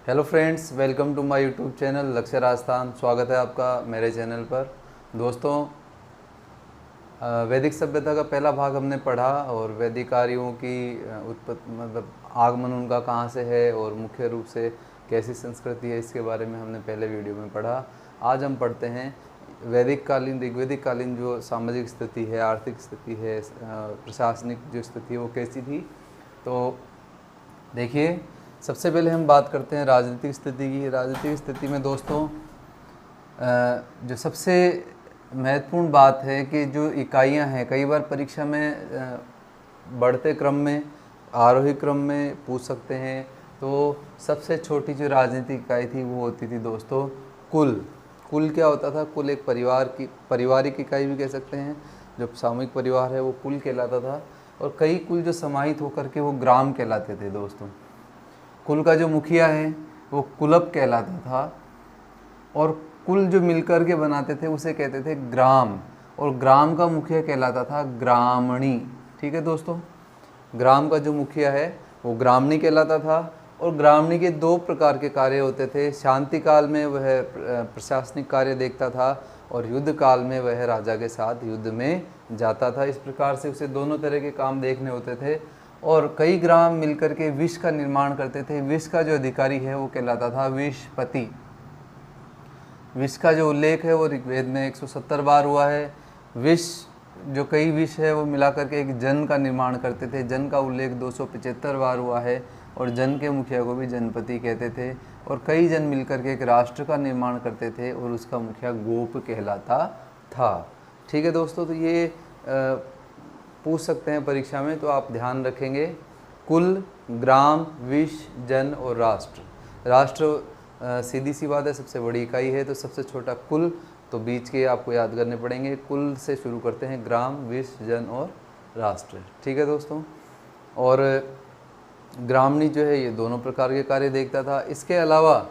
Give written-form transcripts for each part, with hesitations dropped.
Hello friends, welcome to my YouTube channel Lakshya Rajasthan. स्वागत है आपका मेरे चैनल पर। दोस्तों, वैदिक सभ्यता का पहला भाग हमने पढ़ा और वैदिक आर्यों की उत्पत्ति मतलब आगमन उनका कहाँ से है और मुख्य रूप से कैसी संस्कृति है, इसके बारे में हमने पहले वीडियो में पढ़ा। आज हम पढ़ते हैं वैदिक कालीन ऋग्वैदिक कालीन जो सामाजिक स्थिति है, आर्थिक स्थिति है, प्रशासनिक जो स्थिति है वो कैसी थी। तो देखिए, सबसे पहले हम बात करते हैं राजनीतिक स्थिति की। राजनीतिक स्थिति में दोस्तों जो सबसे महत्वपूर्ण बात है कि जो इकाइयां हैं, कई बार परीक्षा में बढ़ते क्रम में, आरोही क्रम में पूछ सकते हैं। तो सबसे छोटी जो राजनीतिक इकाई थी वो होती थी दोस्तों कुल। कुल क्या होता था? कुल एक पारिवारिक इकाई भी कह सकते हैं। जो सामूहिक परिवार है वो कुल कहलाता था। और कई कुल जो समाहित होकर के वो ग्राम कहलाते थे दोस्तों। कुल का जो मुखिया है वो कुलप कहलाता था और कुल जो मिलकर के बनाते थे उसे कहते थे ग्राम, और ग्राम का मुखिया कहलाता था ग्रामणी। ठीक है दोस्तों, ग्राम का जो मुखिया है वो ग्रामणी कहलाता था। और ग्रामणी के दो प्रकार के कार्य होते थे। शांति काल में वह प्रशासनिक कार्य देखता था और युद्ध काल में वह राजा के साथ युद्ध में जाता था। इस प्रकार से उसे दोनों तरह के काम देखने होते थे। और कई ग्राम मिलकर के विष का निर्माण करते थे। विष का जो अधिकारी है वो कहलाता था विषपति। विष का जो उल्लेख है वो ऋग्वेद में 170 बार हुआ है। विष जो कई विष है वो मिलाकर के एक जन का निर्माण करते थे। जन का उल्लेख 275 बार हुआ है और जन के मुखिया को भी जनपति कहते थे। और कई जन मिलकर के एक राष्ट्र का निर्माण करते थे और उसका मुखिया गोप कहलाता था। ठीक है दोस्तों, तो ये पूछ सकते हैं परीक्षा में, तो आप ध्यान रखेंगे। कुल, ग्राम, विष, जन और राष्ट्र। राष्ट्र सीधी सी बात है, सबसे बड़ी इकाई है, तो सबसे छोटा कुल। तो बीच के आपको याद करने पड़ेंगे। कुल से शुरू करते हैं, ग्राम, विष, जन और राष्ट्र। ठीक है दोस्तों। और ग्रामणी जो है ये दोनों प्रकार के कार्य देखता था। इसके अलावा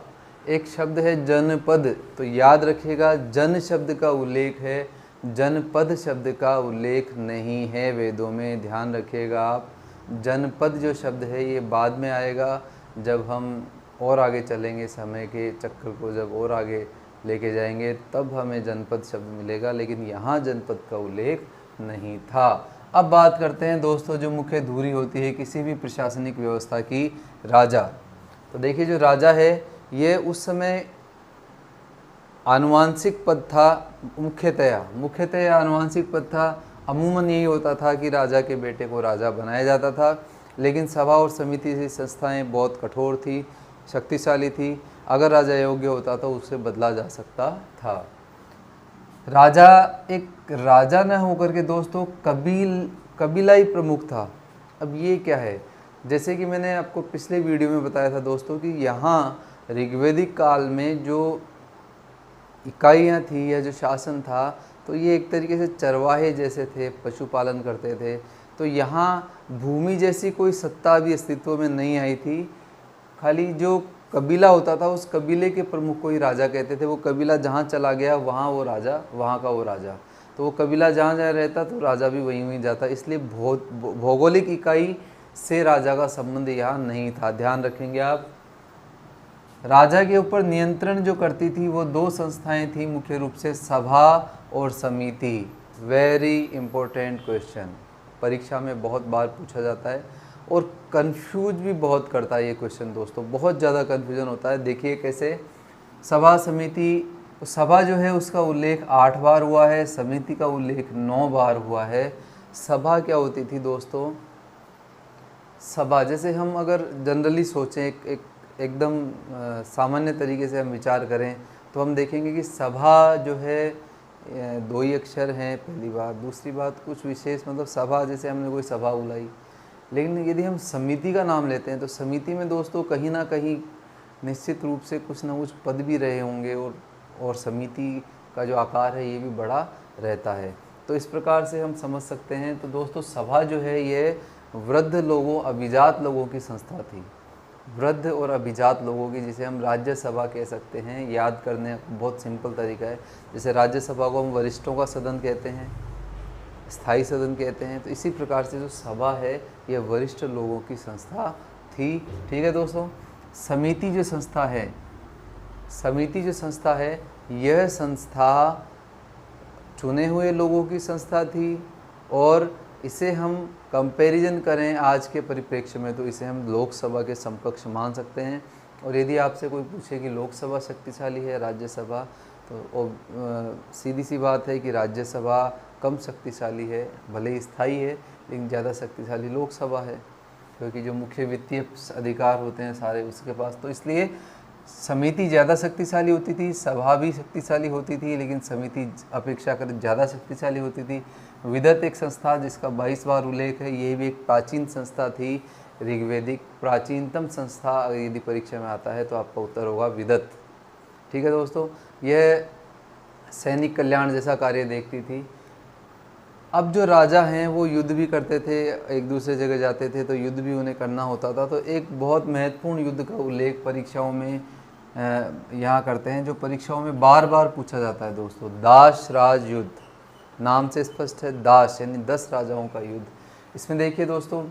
एक शब्द है जनपद। तो याद रखिएगा, जन शब्द का उल्लेख है, जनपद शब्द का उल्लेख नहीं है वेदों में। ध्यान रखिएगा आप। जनपद जो शब्द है ये बाद में आएगा, जब हम और आगे चलेंगे, समय के चक्र को जब और आगे लेके जाएंगे तब हमें जनपद शब्द मिलेगा, लेकिन यहाँ जनपद का उल्लेख नहीं था। अब बात करते हैं दोस्तों जो मुख्य धुरी होती है किसी भी प्रशासनिक व्यवस्था की, राजा। तो देखिए, जो राजा है ये उस समय आनुवांशिक पद था। मुख्यतया आनुवांशिक पद था। अमूमन यही होता था कि राजा के बेटे को राजा बनाया जाता था, लेकिन सभा और समिति जैसी संस्थाएं बहुत कठोर थी, शक्तिशाली थी। अगर राजा योग्य होता तो उससे बदला जा सकता था। राजा एक राजा न होकर के दोस्तों कबीलाई प्रमुख था। अब ये क्या है? जैसे कि मैंने आपको पिछले वीडियो में बताया था दोस्तों कि यहाँ ऋग्वैदिक काल में जो इकाइयाँ थी या जो शासन था, तो ये एक तरीके से चरवाहे जैसे थे, पशुपालन करते थे। तो यहाँ भूमि जैसी कोई सत्ता भी अस्तित्व में नहीं आई थी। खाली जो कबीला होता था उस कबीले के प्रमुख को ही राजा कहते थे। वो कबीला जहाँ चला गया वहाँ वो राजा, वहाँ का वो राजा। तो वो कबीला जहाँ जहाँ रहता तो राजा भी वहीं वहीं जाता। इसलिए भौगोलिक इकाई से राजा का संबंध यहाँ नहीं था। ध्यान रखेंगे आप। राजा के ऊपर नियंत्रण जो करती थी वो दो संस्थाएं थी मुख्य रूप से, सभा और समिति। वेरी इंपॉर्टेंट क्वेश्चन, परीक्षा में बहुत बार पूछा जाता है और कंफ्यूज भी बहुत करता है ये क्वेश्चन दोस्तों। बहुत ज़्यादा कंफ्यूजन होता है। देखिए कैसे, सभा समिति। सभा जो है उसका उल्लेख 8 बार हुआ है, समिति का उल्लेख 9 बार हुआ है। सभा क्या होती थी दोस्तों? सभा, जैसे हम अगर जनरली सोचें, एकदम सामान्य तरीके से हम विचार करें तो हम देखेंगे कि सभा जो है 2 ही अक्षर हैं, पहली बात। दूसरी बात, कुछ विशेष मतलब सभा जैसे हमने कोई सभा बुलाई। लेकिन यदि हम समिति का नाम लेते हैं तो समिति में दोस्तों कहीं ना कहीं निश्चित रूप से कुछ ना कुछ पद भी रहे होंगे और समिति का जो आकार है ये भी बड़ा रहता है। तो इस प्रकार से हम समझ सकते हैं। तो दोस्तों सभा जो है ये वृद्ध लोगों, अभिजात लोगों की संस्था थी। वृद्ध और अभिजात लोगों की, जिसे हम राज्यसभा कह सकते हैं। याद करने बहुत सिंपल तरीका है। जैसे राज्यसभा को हम वरिष्ठों का सदन कहते हैं, स्थायी सदन कहते हैं, तो इसी प्रकार से जो सभा है यह वरिष्ठ लोगों की संस्था थी। ठीक है दोस्तों। समिति जो संस्था है, समिति जो संस्था है, यह संस्था चुने हुए लोगों की संस्था थी और इसे हम कंपैरिजन करें आज के परिप्रेक्ष्य में तो इसे हम लोकसभा के समकक्ष मान सकते हैं। और यदि आपसे कोई पूछे कि लोकसभा शक्तिशाली है राज्यसभा, तो सीधी सी बात है कि राज्यसभा कम शक्तिशाली है, भले ही स्थायी है लेकिन ज़्यादा शक्तिशाली लोकसभा है, क्योंकि जो मुख्य वित्तीय अधिकार होते हैं सारे उसके पास। तो इसलिए समिति ज़्यादा शक्तिशाली होती थी, सभा भी शक्तिशाली होती थी, लेकिन समिति अपेक्षाकृत ज़्यादा शक्तिशाली होती थी। विदत एक संस्था जिसका 22 बार उल्लेख है, ये भी एक प्राचीन संस्था थी, ऋग्वेदिक प्राचीनतम संस्था। यदि परीक्षा में आता है तो आपका उत्तर होगा विदत। ठीक है दोस्तों, यह सैनिक कल्याण जैसा कार्य देखती थी। अब जो राजा हैं वो युद्ध भी करते थे, एक दूसरे जगह जाते थे तो युद्ध भी उन्हें करना होता था। तो एक बहुत महत्वपूर्ण युद्ध का उल्लेख परीक्षाओं में यहाँ करते हैं, जो परीक्षाओं में बार बार पूछा जाता है दोस्तों, दास राज युद्ध। नाम से स्पष्ट है, दास यानी 10 राजाओं का युद्ध। इसमें देखिए दोस्तों,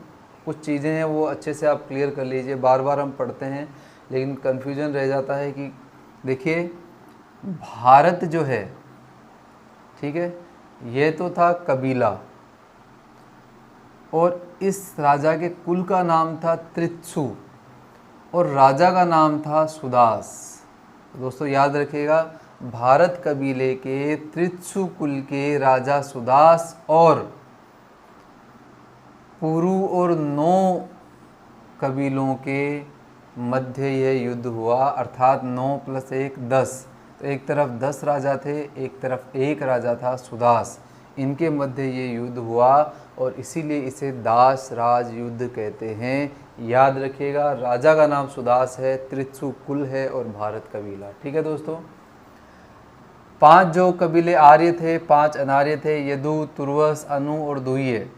कुछ चीज़ें हैं वो अच्छे से आप क्लियर कर लीजिए। बार बार हम पढ़ते हैं लेकिन कन्फ्यूजन रह जाता है कि देखिए भारत जो है, ठीक है, ये तो था कबीला और इस राजा के कुल का नाम था त्रित्सु और राजा का नाम था सुदास। दोस्तों याद रखिएगा, भारत कबीले के त्रित्सु कुल के राजा सुदास और पुरु और 9 कबीलों के मध्य यह युद्ध हुआ, अर्थात 9 + 1 10। तो एक तरफ 10 राजा थे, एक तरफ एक राजा था सुदास, इनके मध्य ये युद्ध हुआ और इसीलिए इसे दास राज युद्ध कहते हैं। याद रखिएगा, राजा का नाम सुदास है, त्रित्सु कुल है और भारत कबीला। ठीक है दोस्तों, 5 जो कबीले आर्य थे, 5 अनार्य थे, यदु, तुर्वस, अनु और दुह्य।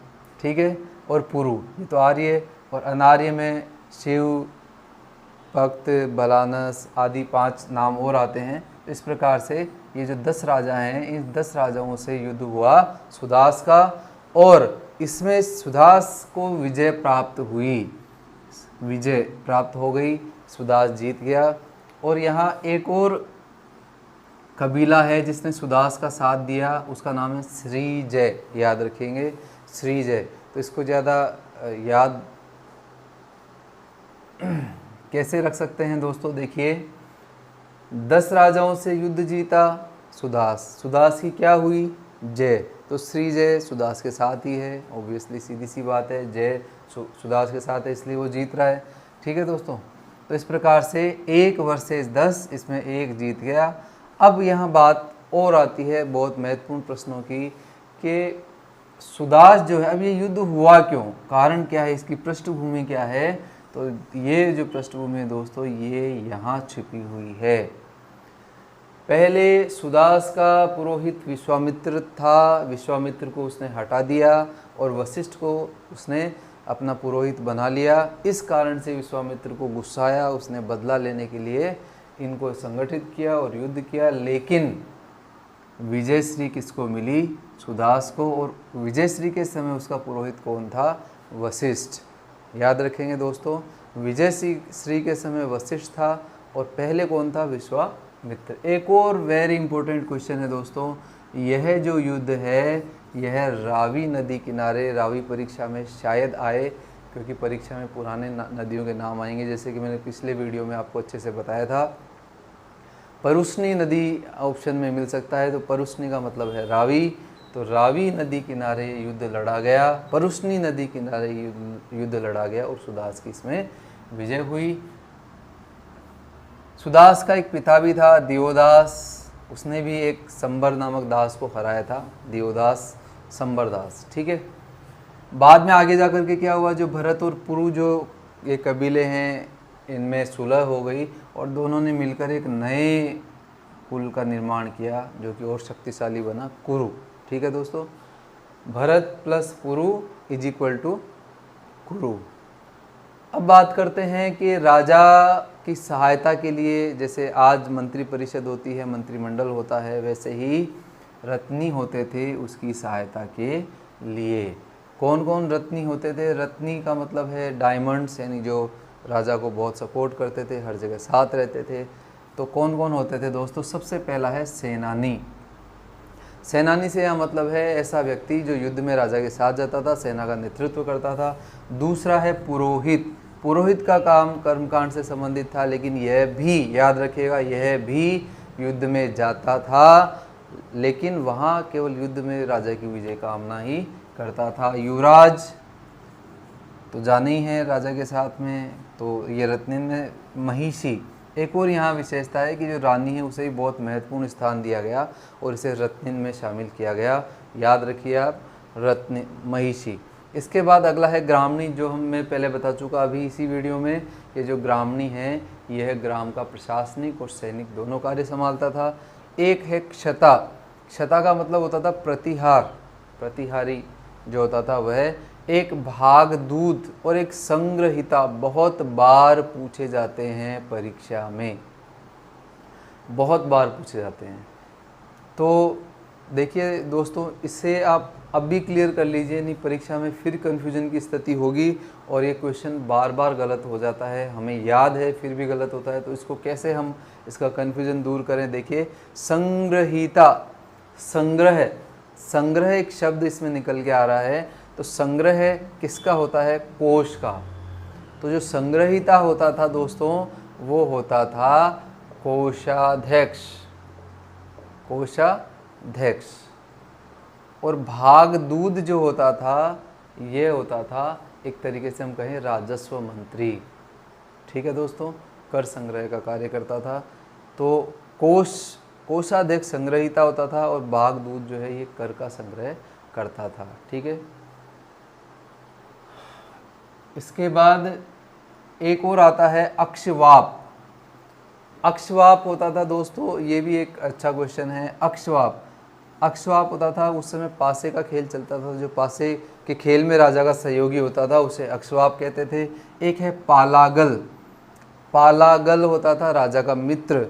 ठीक है, और पुरु, ये तो आर्य, और अनार्य में शिव, भक्त, बलानस आदि 5 नाम और आते हैं। इस प्रकार से ये जो 10 राजा हैं, इन 10 राजाओं से युद्ध हुआ सुदास का और इसमें सुदास को विजय प्राप्त हुई, विजय प्राप्त हो गई, सुदास जीत गया। और यहाँ एक और कबीला है जिसने सुदास का साथ दिया, उसका नाम है श्रीजय। याद रखेंगे, श्रीजय। तो इसको ज़्यादा याद कैसे रख सकते हैं दोस्तों, देखिए 10 राजाओं से युद्ध जीता सुदास, सुदास की क्या हुई, जय। तो श्रीजय सुदास के साथ ही है, ऑब्वियसली सीधी सी बात है, जय सुदास के साथ है इसलिए वो जीत रहा है। ठीक है दोस्तों, तो इस प्रकार से 1 वर्सेस 10, इसमें 1 जीत गया। अब यहाँ बात और आती है बहुत महत्वपूर्ण प्रश्नों की कि सुदास जो है, अब ये युद्ध हुआ क्यों, कारण क्या है, इसकी पृष्ठभूमि क्या है। तो ये जो पृष्ठभूमि है दोस्तों, ये यहाँ छिपी हुई है। पहले सुदास का पुरोहित विश्वामित्र था, विश्वामित्र को उसने हटा दिया और वशिष्ठ को उसने अपना पुरोहित बना लिया। इस कारण से विश्वामित्र को गुस्सा आया, उसने बदला लेने के लिए इनको संगठित किया और युद्ध किया। लेकिन विजयश्री किसको मिली, सुदास को, और विजयश्री के समय उसका पुरोहित कौन था, वशिष्ठ। याद रखेंगे दोस्तों, विजयश्री के समय वशिष्ठ था और पहले कौन था, विश्वामित्र। एक और वेरी इंपॉर्टेंट क्वेश्चन है दोस्तों, यह जो युद्ध है यह रावी नदी किनारे, रावी परीक्षा में शायद आए, क्योंकि परीक्षा में पुराने नदियों के नाम आएंगे, जैसे कि मैंने पिछले वीडियो में आपको अच्छे से बताया था। परुष्णी नदी ऑप्शन में मिल सकता है, तो परुष्णी का मतलब है रावी, तो रावी नदी किनारे युद्ध लड़ा गया, परुष्णी नदी किनारे युद्ध लड़ा गया और सुदास की इसमें विजय हुई। सुदास का एक पिता भी था, दियोदास, उसने भी एक संबर नामक दास को हराया था, दियोदास, संबर दास। ठीक है, बाद में आगे जा कर के क्या हुआ, जो भरत और पुरु जो ये कबीले हैं, इनमें सुलह हो गई और दोनों ने मिलकर एक नए कुल का निर्माण किया जो कि और शक्तिशाली बना, कुरु। ठीक है दोस्तों, भरत प्लस पुरु = कुरु। अब बात करते हैं कि राजा की सहायता के लिए, जैसे आज मंत्री परिषद होती है, मंत्रिमंडल होता है, वैसे ही रत्नी होते थे उसकी सहायता के लिए। कौन कौन रत्नी होते थे, रत्नी का मतलब है डायमंड्स, यानी जो राजा को बहुत सपोर्ट करते थे, हर जगह साथ रहते थे। तो कौन कौन होते थे दोस्तों? सबसे पहला है सेनानी। सेनानी से यह मतलब है ऐसा व्यक्ति जो युद्ध में राजा के साथ जाता था, सेना का नेतृत्व करता था। दूसरा है पुरोहित। पुरोहित का काम कर्मकांड से संबंधित था, लेकिन यह भी याद रखिएगा, यह भी युद्ध में जाता था, लेकिन वहाँ केवल युद्ध में राजा की विजय कामना ही करता था। युवराज तो जाने ही है राजा के साथ में, तो ये रत्निन में महिषी। एक और यहाँ विशेषता है कि जो रानी है उसे भी बहुत महत्वपूर्ण स्थान दिया गया और इसे रत्निन में शामिल किया गया। याद रखिए आप, रत्न महिषी। इसके बाद अगला है ग्रामणी, जो मैं पहले बता चुका अभी इसी वीडियो में। ये जो ग्रामणी है यह ग्राम का प्रशासनिक और सैनिक दोनों कार्य संभालता था। एक है क्षता। क्षता का मतलब होता था प्रतिहार, प्रतिहारी जो होता था वह। एक भागदूत और एक संग्रहिता, बहुत बार पूछे जाते हैं परीक्षा में, बहुत बार पूछे जाते हैं। तो देखिए दोस्तों, इससे आप अब भी क्लियर कर लीजिए, नहीं परीक्षा में फिर कन्फ्यूजन की स्थिति होगी और ये क्वेश्चन बार बार गलत हो जाता है, हमें याद है फिर भी गलत होता है। तो इसको कैसे हम इसका कन्फ्यूजन दूर करें? देखिए, संग्रहिता, संग्रह, संग्रह एक शब्द इसमें निकल के आ रहा है। तो संग्रह किसका होता है? कोश का। तो जो संग्रहिता होता था दोस्तों वो होता था कोषाध्यक्ष, कोषाध्यक्ष। और भागदूत जो होता था ये होता था एक तरीके से हम कहें राजस्व मंत्री। ठीक है दोस्तों, कर संग्रह का कार्य करता था। तो कोषाध्यक्ष संग्रहिता होता था और भागदूत जो है ये कर का संग्रह करता था। ठीक है, इसके बाद एक और आता है अक्षवाप। अक्षवाप होता था दोस्तों, ये भी एक अच्छा क्वेश्चन है। अक्षवाप, अक्षवाप होता था, उस समय पासे का खेल चलता था, जो पासे के खेल में राजा का सहयोगी होता था उसे अक्षवाप कहते थे। एक है पालागल। पालागल होता था राजा का मित्र।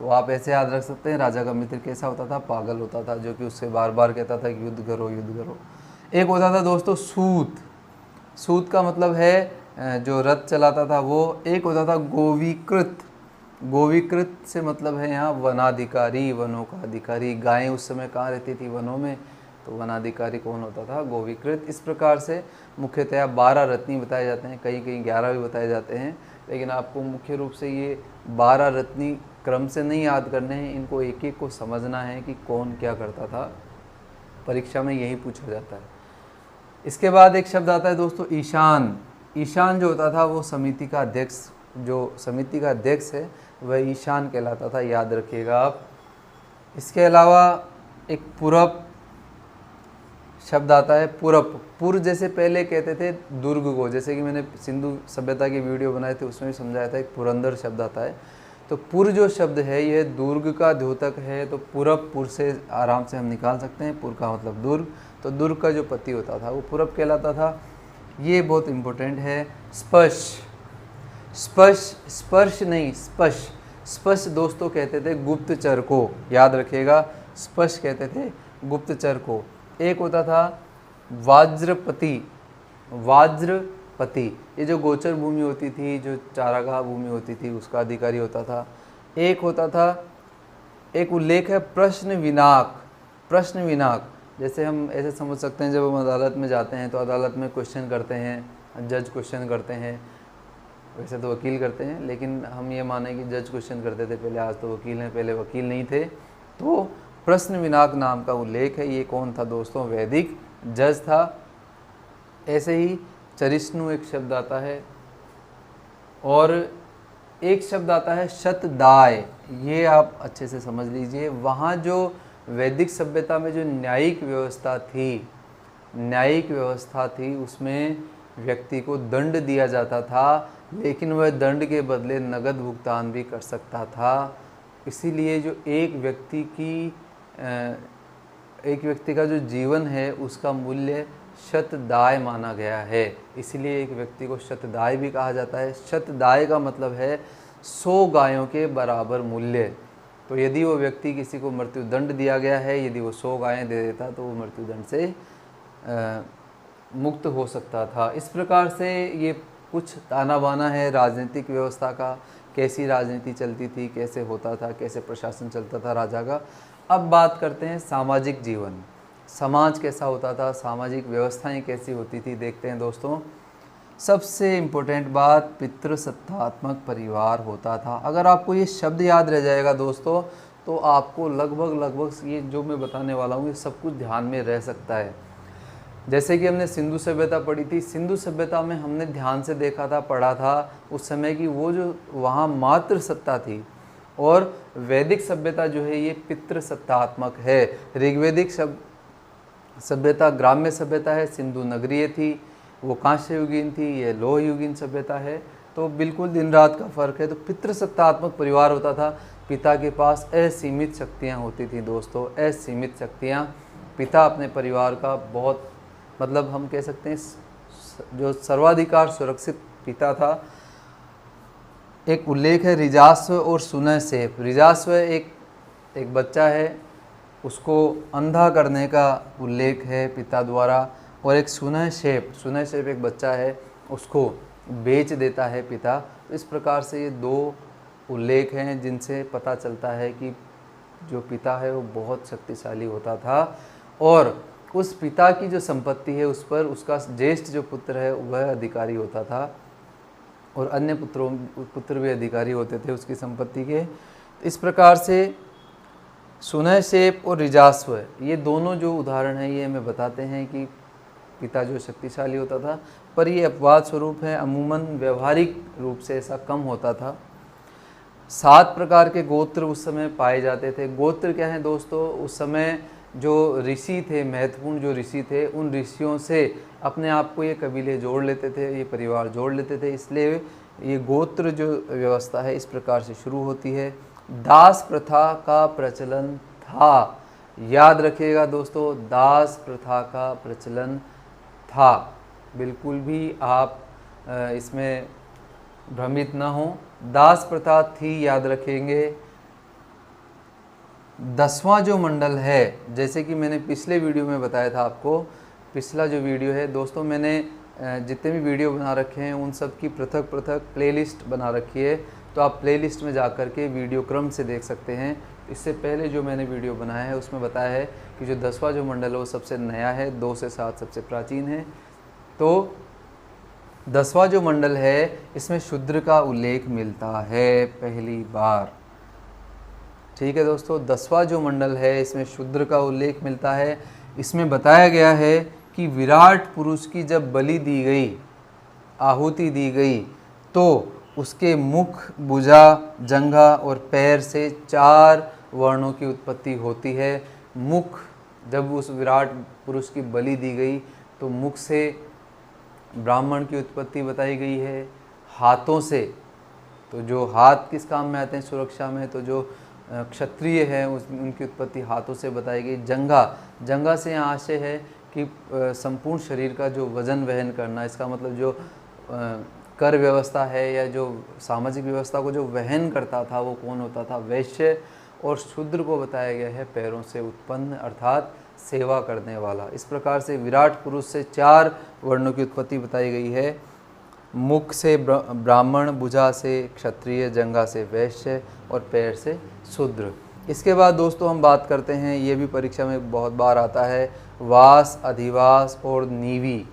तो आप ऐसे याद रख सकते हैं, राजा का मित्र कैसा होता था? पागल होता था, जो कि उससे बार बार कहता था कि युद्ध करो युद्ध करो। एक होता था दोस्तों सूत। सूत का मतलब है जो रथ चलाता था वो। एक होता था गोविकृत। गोविकृत से मतलब है यहाँ वनाधिकारी, वनों का अधिकारी। गायें उस समय कहाँ रहती थी? वनों में। तो वनाधिकारी कौन होता था? गोविकृत। इस प्रकार से मुख्यतया 12 रत्नी बताए जाते हैं, कहीं कहीं 11 भी बताए जाते हैं, लेकिन आपको मुख्य रूप से ये 12 रत्नी क्रम से नहीं याद करने हैं, इनको एक एक को समझना है कि कौन क्या करता था। परीक्षा में यही पूछा जाता है। इसके बाद एक शब्द आता है दोस्तों ईशान। ईशान जो होता था वो समिति का अध्यक्ष, जो समिति का अध्यक्ष है वह ईशान कहलाता था, याद रखिएगा आप। इसके अलावा एक पुरप शब्द आता है। पुरप, पुर जैसे पहले कहते थे दुर्ग को, जैसे कि मैंने सिंधु सभ्यता की वीडियो बनाए थे उसमें भी समझाया था, एक पुरंदर शब्द आता है। तो पुर जो शब्द है यह दुर्ग का द्योतक है। तो पुरप, पुर से आराम से हम निकाल सकते हैं, पुर का मतलब दुर्ग। तो दुर्ग का जो पति होता था वो पुरप कहलाता था। ये बहुत इम्पोर्टेंट है। स्पर्श, स्पर्श, स्पर्श नहीं स्पर्श। स्पर्श दोस्तों कहते थे गुप्तचर को, याद रखिएगा, स्पर्श कहते थे गुप्तचर को। एक होता था वाज्रपति। वाज्रपति ये जो गोचर भूमि होती थी, जो चारागाह भूमि होती थी, उसका अधिकारी होता था। एक होता था, एक उल्लेख है प्रश्न विनाक। प्रश्न विनाक जैसे हम ऐसे समझ सकते हैं, जब हम अदालत में जाते हैं तो अदालत में क्वेश्चन करते हैं, जज क्वेश्चन करते हैं, वैसे तो वकील करते हैं, लेकिन हम ये माने कि जज क्वेश्चन करते थे पहले, आज तो वकील हैं, पहले वकील नहीं थे। तो प्रश्न विनाक नाम का उल्लेख है। ये कौन था दोस्तों? वैदिक जज था। ऐसे ही चरिष्णु एक शब्द आता है, और एक शब्द आता है शतदाय। ये आप अच्छे से समझ लीजिए। वहाँ जो वैदिक सभ्यता में जो न्यायिक व्यवस्था थी, न्यायिक व्यवस्था थी, उसमें व्यक्ति को दंड दिया जाता था, लेकिन वह दंड के बदले नगद भुगतान भी कर सकता था। इसीलिए जो एक व्यक्ति का जो जीवन है उसका मूल्य शतदाय माना गया है। इसलिए एक व्यक्ति को शतदाय भी कहा जाता है। शतदाय का मतलब है 100 गायों के बराबर मूल्य। तो यदि वो व्यक्ति, किसी को मृत्युदंड दिया गया है, यदि वो 100 गायें दे देता तो वो मृत्युदंड से मुक्त हो सकता था। इस प्रकार से ये कुछ ताना बाना है राजनीतिक व्यवस्था का, कैसी राजनीति चलती थी, कैसे होता था, कैसे प्रशासन चलता था राजा का। अब बात करते हैं सामाजिक जीवन, समाज कैसा होता था, सामाजिक व्यवस्थाएं कैसी होती थी, देखते हैं दोस्तों। सबसे इम्पोर्टेंट बात, पितृसत्तात्मक परिवार होता था। अगर आपको ये शब्द याद रह जाएगा दोस्तों, तो आपको लगभग ये जो मैं बताने वाला हूँ ये सब कुछ ध्यान में रह सकता है। जैसे कि हमने सिंधु सभ्यता पढ़ी थी, सिंधु सभ्यता में हमने ध्यान से देखा था, पढ़ा था उस समय की वो जो वहाँ मातृ सत्ता थी, और वैदिक सभ्यता जो है ये पितृसत्तात्मक है। ऋग्वैदिक सभ्यता ग्राम्य सभ्यता है, सिंधु नगरीय थी, वो कांस्य युगीन थी, ये लोह युगीन सभ्यता है। तो बिल्कुल दिन रात का फ़र्क है। तो पितृसत्तात्मक परिवार होता था, पिता के पास असीमित शक्तियाँ होती थी दोस्तों, असीमित शक्तियाँ। पिता अपने परिवार का बहुत, मतलब हम कह सकते हैं जो सर्वाधिकार सुरक्षित पिता था। एक उल्लेख है रिजास्व और सुनहसेप। रिजास्व एक बच्चा है, उसको अंधा करने का उल्लेख है पिता द्वारा, और एक सुनहसेप एक बच्चा है, उसको बेच देता है पिता। इस प्रकार से ये दो उल्लेख हैं जिनसे पता चलता है कि जो पिता है वो बहुत शक्तिशाली होता था, और उस पिता की जो संपत्ति है उस पर उसका ज्येष्ठ जो पुत्र है वह अधिकारी होता था, और अन्य पुत्र भी अधिकारी होते थे उसकी संपत्ति के। इस प्रकार से सुनहसेप और रिजास्व ये दोनों जो उदाहरण हैं ये हमें बताते हैं कि पिता जो शक्तिशाली होता था, पर ये अपवाद स्वरूप है, अमूमन व्यवहारिक रूप से ऐसा कम होता था। 7 प्रकार के गोत्र उस समय पाए जाते थे। गोत्र क्या है दोस्तों, उस समय जो ऋषि थे, महत्वपूर्ण जो ऋषि थे, उन ऋषियों से अपने आप को ये कबीले जोड़ लेते थे, ये परिवार जोड़ लेते थे, इसलिए ये गोत्र जो व्यवस्था है इस प्रकार से शुरू होती है। दास प्रथा का प्रचलन था, याद रखिएगा दोस्तों, दास प्रथा का प्रचलन था, बिल्कुल भी आप इसमें भ्रमित न हो। दास प्रथा थी, याद रखेंगे। 10वां जो मंडल है, जैसे कि मैंने पिछले वीडियो में बताया था आपको, पिछला जो वीडियो है दोस्तों, मैंने जितने भी वीडियो बना रखे हैं उन सब की पृथक प्लेलिस्ट बना रखी है, तो आप प्लेलिस्ट में जा कर के वीडियो क्रम से देख सकते हैं। इससे पहले जो मैंने वीडियो बनाया है उसमें बताया है कि जो 10वां जो मंडल है वो सबसे नया है, 2 से 7 सबसे प्राचीन है। तो 10वां जो मंडल है इसमें शूद्र का उल्लेख मिलता है पहली बार। ठीक है दोस्तों, 10वां जो मंडल है इसमें शूद्र का उल्लेख मिलता है। इसमें बताया गया है कि विराट पुरुष की जब बलि दी गई, आहुति दी गई, तो उसके मुख, भुजा, जंघा और पैर से 4 वर्णों की उत्पत्ति होती है। मुख, जब उस विराट पुरुष की बलि दी गई तो मुख से ब्राह्मण की उत्पत्ति बताई गई है। हाथों से, तो जो हाथ किस काम में आते हैं सुरक्षा में, तो जो क्षत्रिय है उनकी उत्पत्ति हाथों से बताई गई। जंघा से यहाँ आशय है कि संपूर्ण शरीर का जो वजन वहन करना, इसका मतलब जो कर व्यवस्था है या जो सामाजिक व्यवस्था को जो वहन करता था वो कौन होता था, वैश्य। और शूद्र को बताया गया है पैरों से उत्पन्न, अर्थात सेवा करने वाला। इस प्रकार से विराट पुरुष से 4 वर्णों की उत्पत्ति बताई गई है। मुख से ब्राह्मण, भुजा से क्षत्रिय, जंघा से वैश्य और पैर से शूद्र। इसके बाद दोस्तों हम बात करते हैं, ये भी परीक्षा में बहुत बार आता है, वास, अधिवास और नीवी।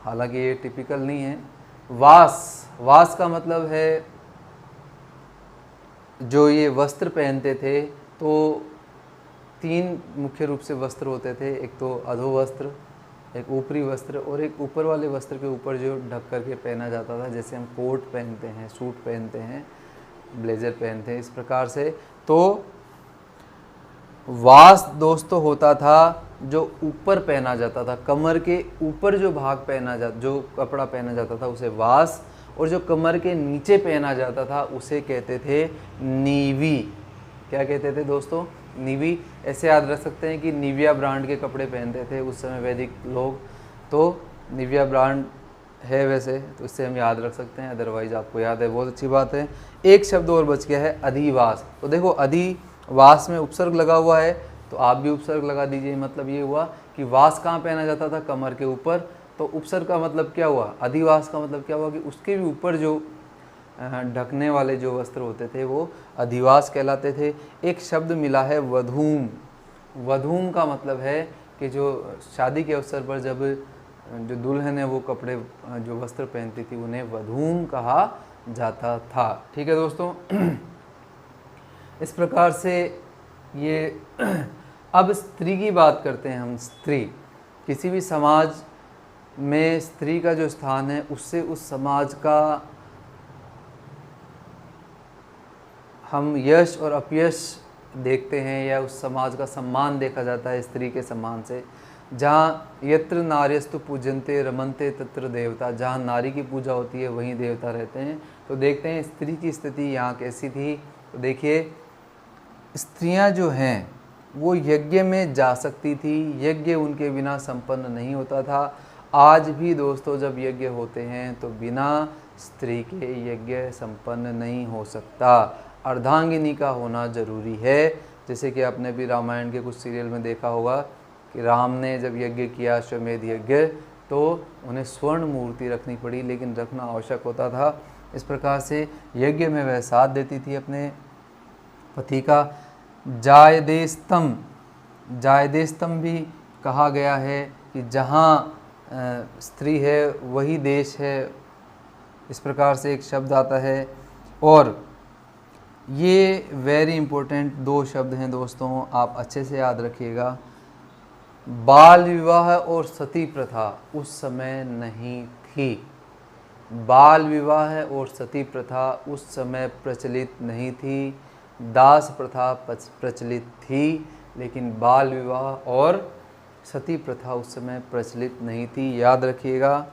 हालांकि ये टिपिकल नहीं है। वास का मतलब है जो ये वस्त्र पहनते थे, तो 3 मुख्य रूप से वस्त्र होते थे। एक तो अधोवस्त्र, एक ऊपरी वस्त्र, और एक ऊपर वाले वस्त्र के ऊपर जो ढक करके पहना जाता था, जैसे हम कोट पहनते हैं, सूट पहनते हैं, ब्लेजर पहनते हैं, इस प्रकार से। तो वास दोस्तों होता था जो ऊपर पहना जाता था, कमर के ऊपर जो भाग पहना जाता, जो कपड़ा पहना जाता था उसे वास, और जो कमर के नीचे पहना जाता था उसे कहते थे नीवी। क्या कहते थे दोस्तों, नीवी। ऐसे याद रख सकते हैं कि निविया ब्रांड के कपड़े पहनते थे उस समय वैदिक लोग, तो निविया ब्रांड है वैसे, तो इससे हम याद रख सकते हैं, अदरवाइज आपको याद है बहुत अच्छी बात है। एक शब्द और बच गया है, अधिवास। तो देखो अधिवास में उपसर्ग लगा हुआ है, तो आप भी उपसर्ग लगा दीजिए। मतलब ये हुआ कि वास कहाँ पहना जाता था, कमर के ऊपर, तो तो उपसर्ग का मतलब क्या हुआ, अधिवास का मतलब क्या हुआ कि उसके भी ऊपर जो ढकने वाले जो वस्त्र होते थे वो अधिवास कहलाते थे। एक शब्द मिला है वधूम। वधूम का मतलब है कि जो शादी के अवसर पर जब जो दुल्हन है वो कपड़े जो वस्त्र पहनती थी उन्हें वधूम कहा जाता था। ठीक है दोस्तों, इस प्रकार से ये अब स्त्री की बात करते हैं हम। स्त्री, किसी भी समाज में स्त्री का जो स्थान है उससे उस समाज का हम यश और अपयश देखते हैं, या उस समाज का सम्मान देखा जाता है स्त्री के सम्मान से। जहाँ यत्र नार्यस्तु पूजन्ते रमन्ते तत्र देवता, जहाँ नारी की पूजा होती है वहीं देवता रहते हैं। तो देखते हैं स्त्री की स्थिति यहाँ कैसी थी। तो देखिए, स्त्रियाँ जो हैं वो यज्ञ में जा सकती थी, यज्ञ उनके बिना संपन्न नहीं होता था। आज भी दोस्तों जब यज्ञ होते हैं तो बिना स्त्री के यज्ञ संपन्न नहीं हो सकता, अर्धांगिनी का होना जरूरी है। जैसे कि आपने भी रामायण के कुछ सीरियल में देखा होगा कि राम ने जब यज्ञ किया अश्वमेध यज्ञ तो उन्हें स्वर्ण मूर्ति रखनी पड़ी, लेकिन रखना आवश्यक होता था। इस प्रकार से यज्ञ में वह साथ देती थी अपने पति का। जायदेस्तम, जायदेस्तम भी कहा गया है कि जहाँ स्त्री है वही देश है, इस प्रकार से एक शब्द आता है। और ये वेरी इम्पोर्टेंट दो शब्द हैं दोस्तों, आप अच्छे से याद रखिएगा। बाल विवाह और सती प्रथा उस समय नहीं थी। बाल विवाह और सती प्रथा उस समय प्रचलित नहीं थी। दास प्रथा प्रचलित थी, लेकिन बाल विवाह और सती प्रथा उस समय प्रचलित नहीं थी, याद रखिएगा।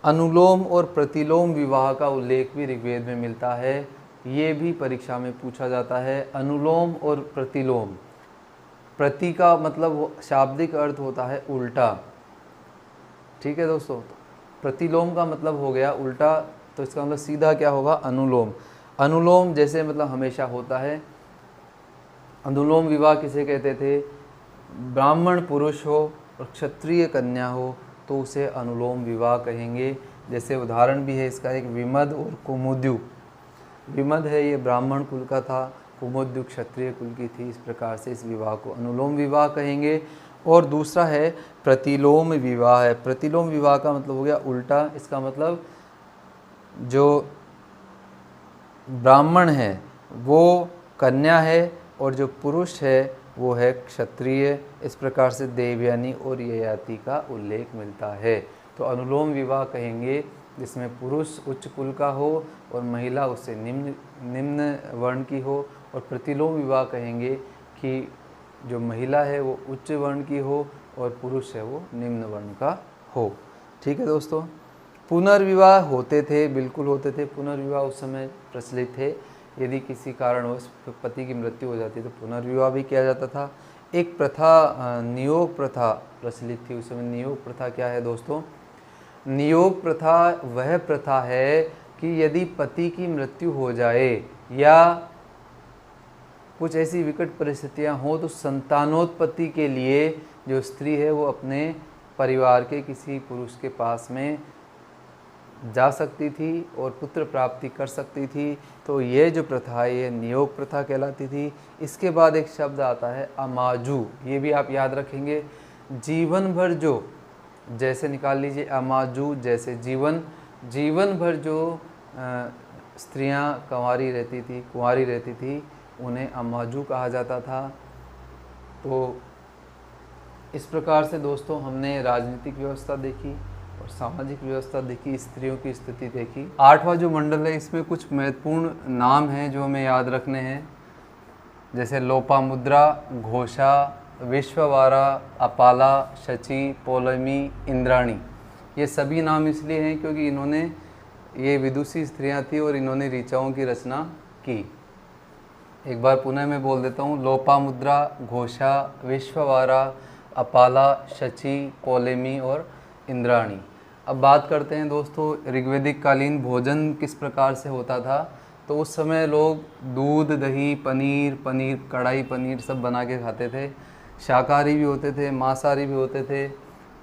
अनुलोम और प्रतिलोम विवाह का उल्लेख भी ऋग्वेद में मिलता है, ये भी परीक्षा में पूछा जाता है। अनुलोम और प्रतिलोम, प्रति का मतलब शाब्दिक अर्थ होता है उल्टा, ठीक है दोस्तों। प्रतिलोम का मतलब हो गया उल्टा, तो इसका मतलब सीधा क्या होगा, अनुलोम। अनुलोम जैसे मतलब हमेशा होता है। अनुलोम विवाह किसे कहते थे, ब्राह्मण पुरुष हो और क्षत्रिय कन्या हो तो उसे अनुलोम विवाह कहेंगे। जैसे उदाहरण भी है इसका एक विमद और कुमुद्यु। विमद है ये ब्राह्मण कुल का था, कुमुद्यु क्षत्रिय कुल की थी। इस प्रकार से इस विवाह को अनुलोम विवाह कहेंगे। और दूसरा है प्रतिलोम विवाह है। प्रतिलोम विवाह का मतलब हो गया उल्टा। इसका मतलब जो ब्राह्मण है वो कन्या है और जो पुरुष है वो है क्षत्रिय। इस प्रकार से देवयानी और ययाति का उल्लेख मिलता है। तो अनुलोम विवाह कहेंगे जिसमें पुरुष उच्च कुल का हो और महिला उससे निम्न वर्ण की हो। और प्रतिलोम विवाह कहेंगे कि जो महिला है वो उच्च वर्ण की हो और पुरुष है वो निम्न वर्ण का हो। ठीक है दोस्तों, पुनर्विवाह होते थे, बिल्कुल होते थे। पुनर्विवाह उस समय प्रचलित थे। यदि किसी कारणवश पति की मृत्यु हो जाती तो पुनर्विवाह भी किया जाता था। एक प्रथा नियोग प्रथा प्रचलित थी उस समय। नियोग प्रथा क्या है दोस्तों, नियोग प्रथा वह प्रथा है कि यदि पति की मृत्यु हो जाए या कुछ ऐसी विकट परिस्थितियां हो तो संतानोत्पत्ति के लिए जो स्त्री है वो अपने परिवार के किसी पुरुष के पास में जा सकती थी और पुत्र प्राप्ति कर सकती थी। तो ये जो प्रथा है ये नियोग प्रथा कहलाती थी। इसके बाद एक शब्द आता है अमाजू, ये भी आप याद रखेंगे। जीवन भर जो, जैसे निकाल लीजिए अमाजू जैसे जीवन भर जो स्त्रियां कुंवारी रहती थी उन्हें अमाजू कहा जाता था। तो इस प्रकार से दोस्तों हमने राजनीतिक व्यवस्था देखी और सामाजिक व्यवस्था देखी, स्त्रियों की स्थिति देखी। 8वां जो मंडल है इसमें कुछ महत्वपूर्ण नाम हैं जो हमें याद रखने हैं, जैसे लोपामुद्रा, घोषा, विश्ववारा, अपाला, शची, पोलमी, इंद्राणी। ये सभी नाम इसलिए हैं क्योंकि इन्होंने, ये विदुषी स्त्रियां थी और इन्होंने ऋचाओं की रचना की। एक बार पुनः मैं बोल देता हूँ, लोपामुद्रा, घोषा, विश्ववारा, अपाला, शची, पोलेमी और इंद्राणी। अब बात करते हैं दोस्तों ऋग्वैदिक कालीन भोजन किस प्रकार से होता था। तो उस समय लोग दूध, दही, पनीर, कढ़ाई पनीर सब बना के खाते थे। शाकाहारी भी होते थे, मांसाहारी भी होते थे,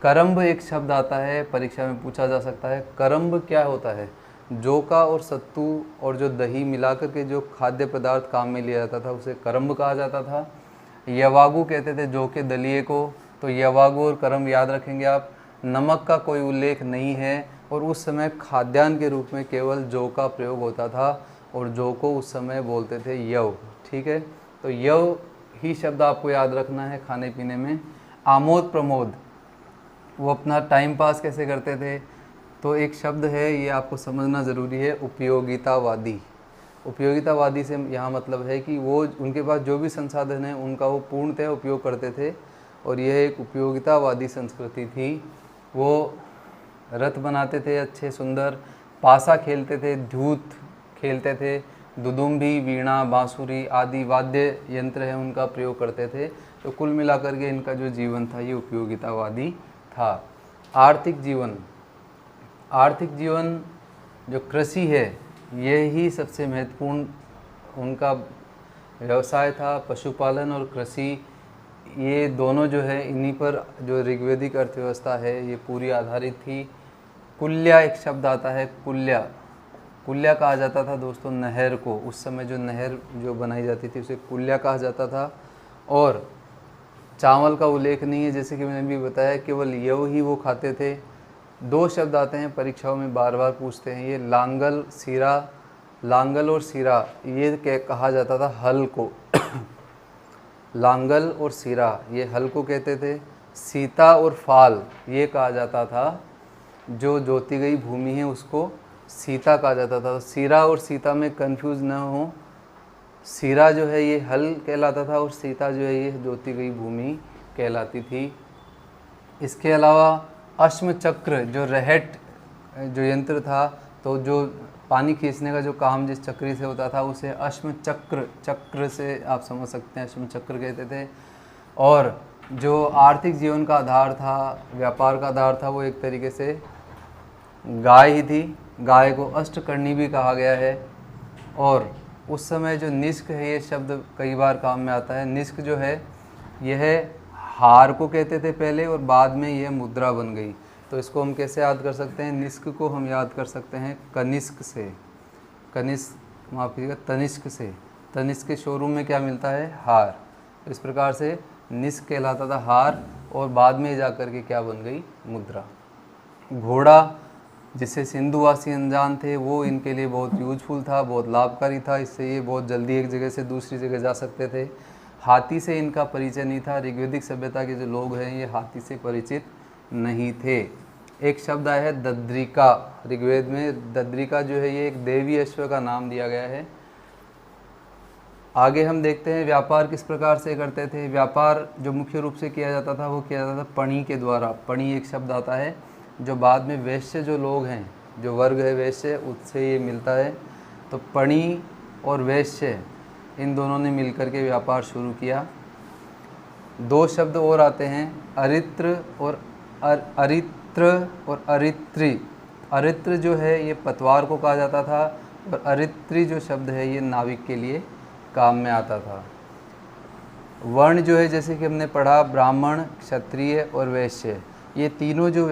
करम्ब एक शब्द आता है, परीक्षा में पूछा जा सकता है। करम्ब क्या होता है? जौ का और सत्तू और जो दही मिलाकर के जो खाद्य पदार्थ काम में लिया जाता था उसे करम्ब कहा जाता था। यवागु कहते थे जौ के दलिए को, तो यवागु और करम्ब याद रखेंगे आप। नमक का कोई उल्लेख नहीं है और उस समय खाद्यान्न के रूप में केवल जौ का प्रयोग होता था और जौ को उस समय बोलते थे यव। ठीक है, तो यव ही शब्द आपको याद रखना है खाने पीने में। आमोद प्रमोद, वो अपना टाइम पास कैसे करते थे? तो एक शब्द है, ये आपको समझना ज़रूरी है, उपयोगितावादी। उपयोगितावादी से यहाँ मतलब है कि वो उनके पास जो भी संसाधन है उनका वो पूर्णतः उपयोग करते थे और यह एक उपयोगितावादी संस्कृति थी। वो रथ बनाते थे अच्छे सुंदर, पासा खेलते थे, धूत खेलते थे, दुदुम्भी, वीणा, बांसुरी आदि वाद्य यंत्र है उनका प्रयोग करते थे। तो कुल मिलाकर के इनका जो जीवन था ये उपयोगितावादी था। आर्थिक जीवन, आर्थिक जीवन जो कृषि है यही सबसे महत्वपूर्ण उनका व्यवसाय था। पशुपालन और कृषि ये दोनों जो है इन्हीं पर जो ऋग्वेदिक अर्थव्यवस्था है ये पूरी आधारित थी। कुल्या एक शब्द आता है, कुल्या, कुल्या कहा जाता था दोस्तों नहर को। उस समय जो नहर जो बनाई जाती थी उसे कुल्या कहा जाता था। और चावल का उल्लेख नहीं है, जैसे कि मैंने भी बताया, केवल यव ही वो खाते थे। दो शब्द आते हैं परीक्षाओं में बार बार पूछते हैं, ये लांगल सीरा, लांगल और सीरा ये कहा जाता था हल को लांगल और सीरा ये हल को कहते थे। सीता और फाल ये कहा जाता था, जो जोती गई भूमि है उसको सीता कहा जाता था। सीरा और सीता में कंफ्यूज न हो, सीरा जो है ये हल कहलाता था और सीता जो है ये जोती गई भूमि कहलाती थी। इसके अलावा अश्म चक्र जो रहट जो यंत्र था, तो जो पानी खींचने का जो काम जिस चक्री से होता था उसे अश्म चक्र, चक्र से आप समझ सकते हैं अश्म चक्र कहते थे। और जो आर्थिक जीवन का आधार था, व्यापार का आधार था, वो एक तरीके से गाय ही थी। गाय को अष्टकर्णी भी कहा गया है। और उस समय जो निष्क है ये शब्द कई बार काम में आता है। निष्क जो है यह हार को कहते थे पहले और बाद में यह मुद्रा बन गई। तो इसको हम कैसे याद कर सकते हैं? निष्क को हम याद कर सकते हैं कनिष्क से, कनिष्क माफ कीजिएगा तनिष्क से। तनिष्क के शोरूम में क्या मिलता है? हार। तो इस प्रकार से निष्क कहलाता था हार और बाद में जाकर के क्या बन गई? मुद्रा। घोड़ा जिसे सिंधुवासी अनजान थे वो इनके लिए बहुत यूजफुल था, बहुत लाभकारी था। इससे ये बहुत जल्दी एक जगह से दूसरी जगह जा सकते थे। हाथी से इनका परिचय नहीं था। ऋग्वेदिक सभ्यता के जो लोग हैं ये हाथी से परिचित नहीं थे। एक शब्द आया है दद्रिका, ऋग्वेद में दद्रिका जो है ये एक देवी अश्व का नाम दिया गया है। आगे हम देखते हैं व्यापार किस प्रकार से करते थे। व्यापार जो मुख्य रूप से किया जाता था वो किया जाता था पणी के द्वारा। पणी एक शब्द आता है जो बाद में वैश्य जो लोग हैं, जो वर्ग है वैश्य, उससे ये मिलता है। तो पणी और वैश्य इन दोनों ने मिलकर के व्यापार शुरू किया। दो शब्द और आते हैं, अरित्र और अरित्र और अरित्री। अरित्र जो है ये पतवार को कहा जाता था और अरित्री जो शब्द है ये नाविक के लिए काम में आता था। वर्ण जो है जैसे कि हमने पढ़ा, ब्राह्मण, क्षत्रिय और वैश्य, ये तीनों जो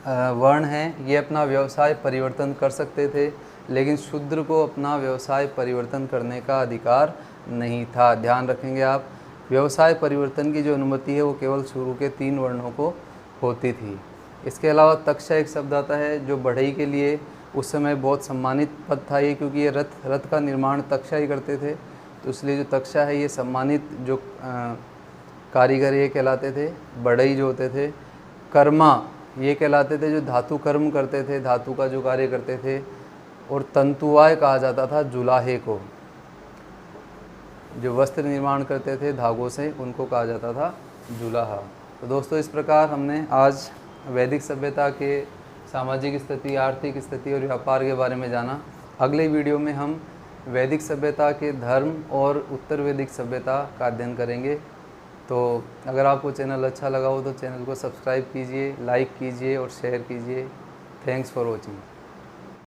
वर्ण हैं ये अपना व्यवसाय परिवर्तन कर सकते थे, लेकिन शूद्र को अपना व्यवसाय परिवर्तन करने का अधिकार नहीं था। ध्यान रखेंगे आप, व्यवसाय परिवर्तन की जो अनुमति है वो केवल शुरू के 3 वर्णों को होती थी। इसके अलावा तक्षा एक शब्द आता है जो बढ़ई के लिए उस समय बहुत सम्मानित पद था ये, क्योंकि ये रथ का निर्माण तक्षा ही करते थे, तो इसलिए जो तक्षा है ये सम्मानित जो कारीगर ये कहलाते थे। बढ़ई जो होते थे, कर्मा ये कहलाते थे जो धातु कर्म करते थे, धातु का जो कार्य करते थे। और तंतुवाय कहा जाता था जुलाहे को, जो वस्त्र निर्माण करते थे धागों से, उनको कहा जाता था जुलाहा। तो दोस्तों इस प्रकार हमने आज वैदिक सभ्यता के सामाजिक स्थिति, आर्थिक स्थिति और व्यापार के बारे में जाना। अगले वीडियो में हम वैदिक सभ्यता के धर्म और उत्तर वैदिक सभ्यता का अध्ययन करेंगे। तो अगर आपको चैनल अच्छा लगा हो तो चैनल को सब्सक्राइब कीजिए, लाइक कीजिए और शेयर कीजिए। Thanks for watching.